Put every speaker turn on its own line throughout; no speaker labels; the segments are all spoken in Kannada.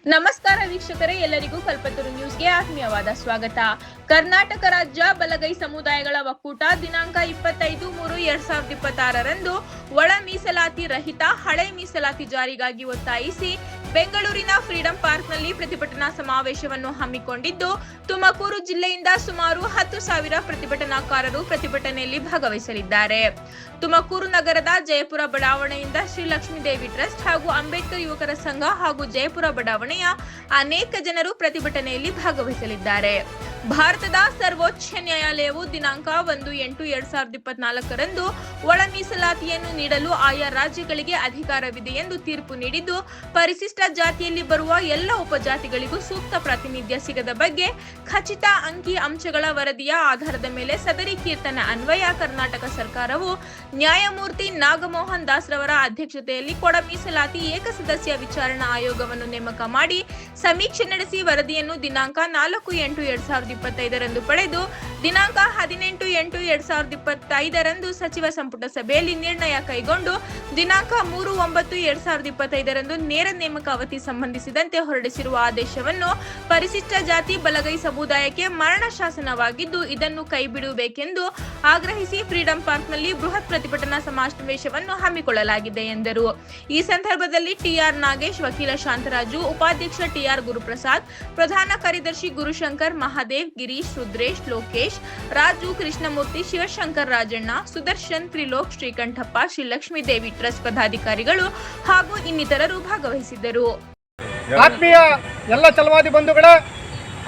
ನಮಸ್ಕಾರ ವೀಕ್ಷಕರೇ, ಎಲ್ಲರಿಗೂ ಕಲ್ಪತರು ನ್ಯೂಸ್ಗೆ ಆತ್ಮೀಯವಾದ ಸ್ವಾಗತ. ಕರ್ನಾಟಕ ರಾಜ್ಯ ಬಲಗೈ ಸಮುದಾಯಗಳ ಒಕ್ಕೂಟ ದಿನಾಂಕ 25/3/2026ರಂದು ಒಳ ಮೀಸಲಾತಿ ರಹಿತ ಹಳೆ ಮೀಸಲಾತಿ ಜಾರಿಗಾಗಿ ಒತ್ತಾಯಿಸಿ ಬೆಂಗಳೂರಿನ ಫ್ರೀಡಂ ಪಾರ್ಕ್ನಲ್ಲಿ ಪ್ರತಿಭಟನಾ ಸಮಾವೇಶವನ್ನು ಹಮ್ಮಿಕೊಂಡಿದ್ದು, ತುಮಕೂರು ಜಿಲ್ಲೆಯಿಂದ ಸುಮಾರು 10,000 ಪ್ರತಿಭಟನಾಕಾರರು ಪ್ರತಿಭಟನೆಯಲ್ಲಿ ಭಾಗವಹಿಸಲಿದ್ದಾರೆ. ತುಮಕೂರು ನಗರದ ಜಯಪುರ ಬಡಾವಣೆಯಿಂದ ಶ್ರೀ ಲಕ್ಷ್ಮೀದೇವಿ ಟ್ರಸ್ಟ್ ಹಾಗೂ ಅಂಬೇಡ್ಕರ್ ಯುವಕರ ಸಂಘ ಹಾಗೂ ಜಯಪುರ ಬಡಾವಣೆಯ ಅನೇಕ ಜನರು ಪ್ರತಿಭಟನೆಯಲ್ಲಿ ಭಾಗವಹಿಸಲಿದ್ದಾರೆ. ಭಾರತದ ಸರ್ವೋಚ್ಚ ನ್ಯಾಯಾಲಯವು ದಿನಾಂಕ 1/8/2024ರಂದು ಒಳ ಮೀಸಲಾತಿಯನ್ನು ನೀಡಲು ಆಯಾ ರಾಜ್ಯಗಳಿಗೆ ಅಧಿಕಾರವಿದೆ ಎಂದು ತೀರ್ಪು ನೀಡಿದ್ದು, ಪರಿಶಿಷ್ಟ ಜಾತಿಯಲ್ಲಿ ಬರುವ ಎಲ್ಲ ಉಪಜಾತಿಗಳಿಗೂ ಸೂಕ್ತ ಪ್ರಾತಿನಿಧ್ಯ ಸಿಗದ ಬಗ್ಗೆ ಖಚಿತ ಅಂಕಿ ಅಂಶಗಳ ವರದಿಯ ಆಧಾರದ ಮೇಲೆ ಸದರಿ ಕೀರ್ತನ ಅನ್ವಯ ಕರ್ನಾಟಕ ಸರ್ಕಾರವು ನ್ಯಾಯಮೂರ್ತಿ ನಾಗಮೋಹನ್ ದಾಸ್ ರವರ ಅಧ್ಯಕ್ಷತೆಯಲ್ಲಿ ಒಳ ಮೀಸಲಾತಿ ಏಕಸದಸ್ಯ ವಿಚಾರಣಾ ಆಯೋಗವನ್ನು ನೇಮಕ ಮಾಡಿ ಸಮೀಕ್ಷೆ ನಡೆಸಿ ವರದಿಯನ್ನು ದಿನಾಂಕ 4/8/2025ರಂದು ಪಡೆದು ದಿನಾಂಕ 18/8/2025ರಂದು ಸಚಿವ ಸಂಪುಟ ಸಭೆಯಲ್ಲಿ ನಿರ್ಣಯ ಕೈಗೊಂಡು ದಿನಾಂಕ 3/9/2025ರಂದು ನೇರ ನೇಮಕಾವಧಿ ಸಂಬಂಧಿಸಿದಂತೆ ಹೊರಡಿಸಿರುವ ಆದೇಶವನ್ನು ಪರಿಶಿಷ್ಟ ಜಾತಿ ಬಲಗೈ ಸಮುದಾಯಕ್ಕೆ ಮರಣ ಶಾಸನವಾಗಿದ್ದು, ಇದನ್ನು ಕೈಬಿಡಬೇಕೆಂದು ಆಗ್ರಹಿಸಿ ಫ್ರೀಡಂ ಪಾರ್ಕ್ನಲ್ಲಿ ಬೃಹತ್ ಪ್ರತಿಭಟನಾ ಸಮಾವೇಶವನ್ನು ಹಮ್ಮಿಕೊಳ್ಳಲಾಗಿದೆ ಎಂದರು. ಈ ಸಂದರ್ಭದಲ್ಲಿ ಟಿಆರ್ ನಾಗೇಶ್, ವಕೀಲ ಶಾಂತರಾಜು, ಉಪಾಧ್ಯಕ್ಷ ಟಿಆರ್ ಗುರುಪ್ರಸಾದ್, ಪ್ರಧಾನ ಕಾರ್ಯದರ್ಶಿ ಗುರುಶಂಕರ್, ಮಹಾದೇವ್, ಗಿರೀಶ್, ರುದ್ರೇಶ್, ಲೋಕೇಶ್, ರಾಜು, ಕೃಷ್ಣಮೂರ್ತಿ, ಶಿವಶಂಕರ್, ರಾಜಣ್ಣ, ಸುದರ್ಶನ್, ತ್ರಿಲೋಕ್, ಶ್ರೀಕಂಠಪ್ಪ, ಶ್ರೀ ಲಕ್ಷ್ಮೀದೇವಿ ಟ್ರಸ್ಟ್ ಪದಾಧಿಕಾರಿಗಳು ಹಾಗೂ ಇನ್ನಿತರರು ಭಾಗವಹಿಸಿದ್ದರು.
ಆತ್ಮೀಯ ಎಲ್ಲ ಛಲವಾದಿ ಬಂಧುಗಳೇ,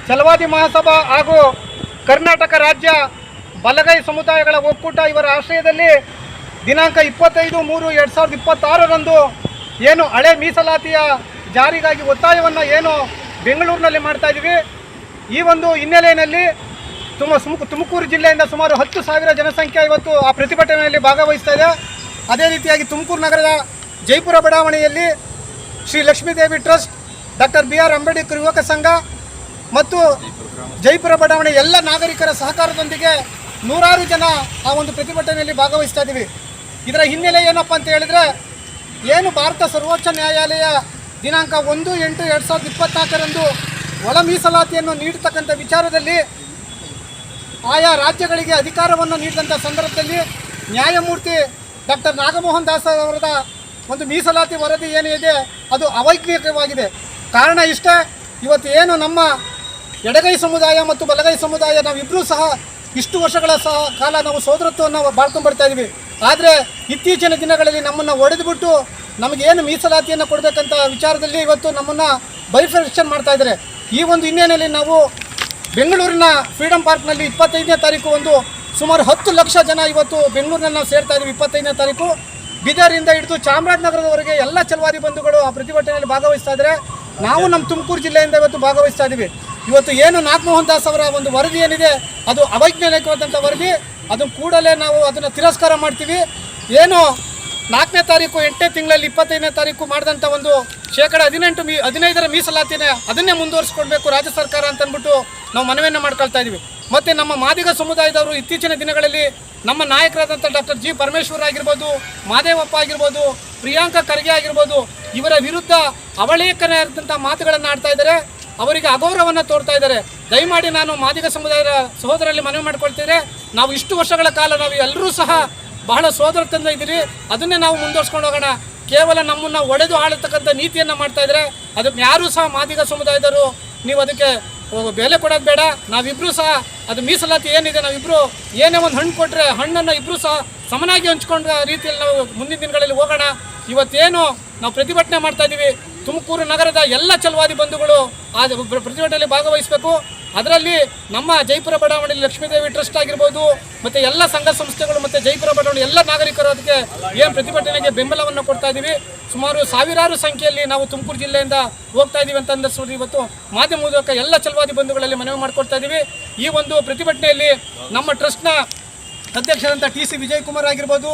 ಛಲವಾದಿ ಮಹಾಸಭಾ ಹಾಗೂ ಕರ್ನಾಟಕ ರಾಜ್ಯ ಬಲಗೈ ಸಮುದಾಯಗಳ ಒಕ್ಕೂಟ ಇವರ ಆಶ್ರಯದಲ್ಲಿ ದಿನಾಂಕ 25/3/2026ರಂದು ಏನು ಹಳೆ ಮೀಸಲಾತಿಯ ಜಾರಿಗಾಗಿ ಒತ್ತಾಯವನ್ನು ಏನು ಬೆಂಗಳೂರಿನಲ್ಲಿ ಮಾಡ್ತಾ ಇದ್ದೀವಿ, ಈ ಒಂದು ಹಿನ್ನೆಲೆಯಲ್ಲಿ ತುಮಕೂರು ಜಿಲ್ಲೆಯಿಂದ ಸುಮಾರು 10,000 ಜನಸಂಖ್ಯೆ ಇವತ್ತು ಆ ಪ್ರತಿಭಟನೆಯಲ್ಲಿ ಭಾಗವಹಿಸ್ತಾ ಇದೆ. ಅದೇ ರೀತಿಯಾಗಿ ತುಮಕೂರು ನಗರದ ಜಯಪುರ ಬಡಾವಣೆಯಲ್ಲಿ Shri Lakshmidevi trust, doctor BR Ambedkar ಯುವಕ ಸಂಘ ಮತ್ತು ಜಯಪುರ ಬಡಾವಣೆ ಎಲ್ಲ ನಾಗರಿಕರ ಸಹಕಾರದೊಂದಿಗೆ ನೂರಾರು ಜನ ಆ ಒಂದು ಪ್ರತಿಭಟನೆಯಲ್ಲಿ ಭಾಗವಹಿಸ್ತಾ ಇದ್ದೀವಿ. ಇದರ ಹಿನ್ನೆಲೆ ಏನಪ್ಪ ಅಂತ ಹೇಳಿದರೆ, ಏನು ಭಾರತ ಸರ್ವೋಚ್ಚ ನ್ಯಾಯಾಲಯ ದಿನಾಂಕ 1/8/2024ರಂದು ಒಳ ಮೀಸಲಾತಿಯನ್ನು ನೀಡತಕ್ಕಂಥ ವಿಚಾರದಲ್ಲಿ ಆಯಾ ರಾಜ್ಯಗಳಿಗೆ ಅಧಿಕಾರವನ್ನು ನೀಡಿದಂಥ ಸಂದರ್ಭದಲ್ಲಿ ನ್ಯಾಯಮೂರ್ತಿ ಡಾಕ್ಟರ್ ನಾಗಮೋಹನ್ ದಾಸ್ ಅವರದ ಒಂದು ಮೀಸಲಾತಿ ವರದಿ ಏನಿದೆ ಅದು ಅವೈಜ್ಞಾನಿಕವಾಗಿದೆ. ಕಾರಣ ಇಷ್ಟೇ, ಇವತ್ತು ಏನು ನಮ್ಮ ಎಡಗೈ ಸಮುದಾಯ ಮತ್ತು ಬಲಗೈ ಸಮುದಾಯ ನಾವಿಬ್ಬರೂ ಸಹ ಇಷ್ಟು ವರ್ಷಗಳ ಕಾಲ ನಾವು ಸೋದರತ್ವವನ್ನು ಬಾಳ್ಕೊಂಡು ಬರ್ತಾ ಇದ್ದೀವಿ. ಆದರೆ ಇತ್ತೀಚಿನ ದಿನಗಳಲ್ಲಿ ನಮ್ಮನ್ನು ಒಡೆದುಬಿಟ್ಟು ನಮಗೇನು ಮೀಸಲಾತಿಯನ್ನು ಕೊಡಬೇಕಂತ ವಿಚಾರದಲ್ಲಿ ಇವತ್ತು ನಮ್ಮನ್ನು ಬೈಫರ್ಕ್ಷನ್ ಮಾಡ್ತಾ ಇದ್ದಾರೆ. ಈ ಒಂದು ಹಿನ್ನೆಲೆಯಲ್ಲಿ ನಾವು ಬೆಂಗಳೂರಿನ ಫ್ರೀಡಂ ಪಾರ್ಕ್ನಲ್ಲಿ 25ನೇ ತಾರೀಕು ಒಂದು ಸುಮಾರು 10 ಲಕ್ಷ ಜನ ಇವತ್ತು ಬೆಂಗಳೂರಿನಲ್ಲಿ ನಾವು ಸೇರ್ತಾ ಇದ್ದೀವಿ. 25ನೇ ತಾರೀಕು ಬೀದರಿಂದ ಹಿಡಿದು ಚಾಮರಾಜನಗರದವರೆಗೆ ಎಲ್ಲ ಛಲವಾದಿ ಬಂಧುಗಳು ಆ ಪ್ರತಿಭಟನೆಯಲ್ಲಿ ಭಾಗವಹಿಸ್ತಾ ಇದ್ದಾರೆ. ನಾವು ನಮ್ಮ ತುಮಕೂರು ಜಿಲ್ಲೆಯಿಂದ ಇವತ್ತು ಭಾಗವಹಿಸ್ತಾ ಇದ್ದೀವಿ. ಇವತ್ತು ಏನು ನಾಗಮೋಹನ್ ದಾಸ್ ಅವರ ಒಂದು ವರದಿ ಏನಿದೆ ಅದು ಅವೈಜ್ಞಾನಿಕವಾದಂಥ ವರದಿ, ಅದು ಕೂಡಲೇ ನಾವು ಅದನ್ನು ತಿರಸ್ಕಾರ ಮಾಡ್ತೀವಿ. ಏನು 4ನೇ ತಾರೀಕು 8ನೇ ತಿಂಗಳಲ್ಲಿ 25ನೇ ತಾರೀಕು ಮಾಡಿದಂಥ ಒಂದು ಶೇಕಡ 15 ಮೀಸಲಾತಿನೇ ಅದನ್ನೇ ಮುಂದುವರಿಸ್ಕೊಡ್ಬೇಕು ರಾಜ್ಯ ಸರ್ಕಾರ ಅಂತ ಅಂದ್ಬಿಟ್ಟು ನಾವು ಮನವಿಯನ್ನು ಮಾಡ್ಕೊಳ್ತಾ ಇದ್ದೀವಿ. ಮತ್ತು ನಮ್ಮ ಮಾದಿಗ ಸಮುದಾಯದವರು ಇತ್ತೀಚಿನ ದಿನಗಳಲ್ಲಿ ನಮ್ಮ ನಾಯಕರಾದಂಥ ಡಾಕ್ಟರ್ G. ಪರಮೇಶ್ವರ್ ಆಗಿರ್ಬೋದು, ಮಾದೇವಪ್ಪ ಆಗಿರ್ಬೋದು, ಪ್ರಿಯಾಂಕಾ ಖರ್ಗೆ ಆಗಿರ್ಬೋದು, ಇವರ ವಿರುದ್ಧ ಅವಹೇಳನಕಾರಿಯಾದಂಥ ಮಾತುಗಳನ್ನು ಆಡ್ತಾ ಇದ್ದಾರೆ, ಅವರಿಗೆ ಅಗೌರವವನ್ನು ತೋರ್ತಾ ಇದ್ದಾರೆ. ದಯಮಾಡಿ ನಾನು ಮಾದಿಗ ಸಮುದಾಯದ ಸಹೋದರಲ್ಲಿ ಮನವಿ ಮಾಡ್ಕೊಳ್ತಿದ್ರೆ, ನಾವು ಇಷ್ಟು ವರ್ಷಗಳ ಕಾಲ ನಾವು ಎಲ್ಲರೂ ಸಹ ಬಹಳ ಸೋದರತ್ವದಿಂದ ಇದ್ದೀರಿ, ಅದನ್ನೇ ನಾವು ಮುಂದುವರ್ಸ್ಕೊಂಡು ಹೋಗೋಣ. ಕೇವಲ ನಮ್ಮನ್ನು ಒಡೆದು ಆಳತಕ್ಕಂಥ ನೀತಿಯನ್ನು ಮಾಡ್ತಾ ಇದ್ದಾರೆ. ಅದಕ್ಕೆ ಯಾರೂ ಸಹ ಮಾದಿಗ ಸಮುದಾಯದವರು ನೀವು ಅದಕ್ಕೆ ಬೆಲೆ ಕೊಡೋದು ಬೇಡ. ನಾವಿಬ್ಬರೂ ಸಹ ಅದು ಮೀಸಲಾತಿ ಏನಿದೆ, ನಾವಿಬ್ಬರು ಏನೇ ಒಂದು ಹಣ್ಣು ಕೊಟ್ಟರೆ ಹಣ್ಣನ್ನು ಇಬ್ಬರೂ ಸಹ ಸಮನಾಗಿ ಹಂಚ್ಕೊಂಡ ರೀತಿಯಲ್ಲಿ ನಾವು ಮುಂದಿನ ದಿನಗಳಲ್ಲಿ ಹೋಗೋಣ. ಇವತ್ತೇನು ನಾವು ಪ್ರತಿಭಟನೆ ಮಾಡ್ತಾ ಇದ್ದೀವಿ, ತುಮಕೂರು ನಗರದ ಎಲ್ಲ ಛಲವಾದಿ ಬಂಧುಗಳು ಆ ಪ್ರತಿಭಟನೆಯಲ್ಲಿ ಭಾಗವಹಿಸಬೇಕು. ಅದರಲ್ಲಿ ನಮ್ಮ ಜಯಪುರ ಬಡಾವಣೆಯಲ್ಲಿ ಲಕ್ಷ್ಮೀದೇವಿ ಟ್ರಸ್ಟ್ ಆಗಿರ್ಬೋದು, ಮತ್ತು ಎಲ್ಲ ಸಂಘ ಸಂಸ್ಥೆಗಳು ಮತ್ತು ಜಯಪುರ ಬಡಾವಣೆ ಎಲ್ಲ ನಾಗರಿಕರು ಅದಕ್ಕೆ ಏನು ಪ್ರತಿಭಟನೆಗೆ ಬೆಂಬಲವನ್ನು ಕೊಡ್ತಾ ಇದ್ದೀವಿ. ಸುಮಾರು ಸಾವಿರಾರು ಸಂಖ್ಯೆಯಲ್ಲಿ ನಾವು ತುಮಕೂರು ಜಿಲ್ಲೆಯಿಂದ ಹೋಗ್ತಾ ಇದ್ದೀವಿ ಅಂತ ಅಂದಿಸ್ಬಿಟ್ಟು ಇವತ್ತು ಮಾಧ್ಯಮ ಮೂಲಕ ಎಲ್ಲ ಛಲವಾದಿ ಬಂಧುಗಳಲ್ಲಿ ಮನವಿ ಮಾಡ್ಕೊಳ್ತಾ ಇದ್ದೀವಿ. ಈ ಒಂದು ಪ್ರತಿಭಟನೆಯಲ್ಲಿ ನಮ್ಮ ಟ್ರಸ್ಟ್ನ ಅಧ್ಯಕ್ಷರಂಥ TC ವಿಜಯಕುಮಾರ್ ಆಗಿರ್ಬೋದು,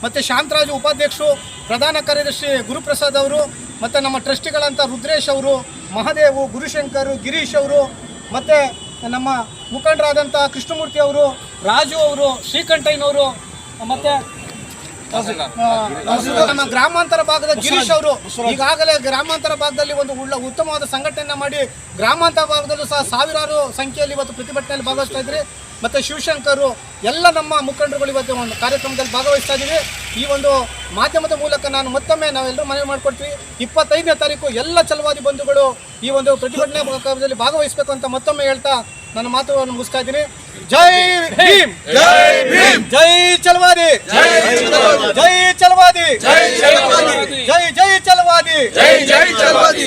ಮತ್ತು ಶಾಂತರಾಜು ಉಪಾಧ್ಯಕ್ಷರು, ಪ್ರಧಾನ ಕಾರ್ಯದರ್ಶಿ ಗುರುಪ್ರಸಾದ್ ಅವರು, ಮತ್ತು ನಮ್ಮ ಟ್ರಸ್ಟಿಗಳಂಥ ರುದ್ರೇಶ್ ಅವರು, ಮಹಾದೇವು, ಗುರುಶಂಕರ್, ಗಿರೀಶ್ ಅವರು, ಮತ್ತು ನಮ್ಮ ಮುಖಂಡರಾದಂಥ ಕೃಷ್ಣಮೂರ್ತಿ ಅವರು, ರಾಜು ಅವರು, ಶ್ರೀಕಂಠಯ್ಯನವರು, ಮತ್ತು ನಮ್ಮ ಗ್ರಾಮಾಂತರ ಭಾಗದ ಗಿರೀಶ್ ಅವರು ಈಗಾಗಲೇ ಗ್ರಾಮಾಂತರ ಭಾಗದಲ್ಲಿ ಒಂದು ಉತ್ತಮವಾದ ಸಂಘಟನೆ ಮಾಡಿ ಗ್ರಾಮಾಂತರ ಭಾಗದಲ್ಲೂ ಸಹ ಸಾವಿರಾರು ಸಂಖ್ಯೆಯಲ್ಲಿ ಇವತ್ತು ಪ್ರತಿಭಟನೆಯಲ್ಲಿ ಭಾಗವಹಿಸ್ತಾ ಇದ್ರಿ. ಮತ್ತು ಶಿವಶಂಕರು ಎಲ್ಲ ನಮ್ಮ ಮುಖಂಡರುಗಳು ಇವತ್ತು ಒಂದು ಕಾರ್ಯಕ್ರಮದಲ್ಲಿ ಭಾಗವಹಿಸ್ತಾ ಇದ್ದೀವಿ. ಈ ಒಂದು ಮಾಧ್ಯಮದ ಮೂಲಕ ನಾವೆಲ್ಲರೂ ಮನವಿ ಮಾಡಿಕೊಡ್ತೀವಿ. 25ನೇ ತಾರೀಕು ಎಲ್ಲ ಛಲವಾದಿ ಬಂಧುಗಳು ಈ ಒಂದು ಪ್ರತಿಭಟನೆ ಭಾಗವಹಿಸಬೇಕು ಅಂತ ಮತ್ತೊಮ್ಮೆ ಹೇಳ್ತಾ ನನ್ನ ಮಾತುಗಳನ್ನು ಮುಗಿಸ್ತಾ ಇದ್ದೀನಿ. ಜೈ ಭೀಮ್, ಜೈ ಭೀಮ್, ಜೈ ಛಲವಾದಿ, ಜೈ ಛಲವಾದಿ, ಜೈ ಛಲವಾದಿ, ಜೈ ಜೈ ಛಲವಾದಿ, ಜೈ ಜೈ ಛಲವಾದಿ.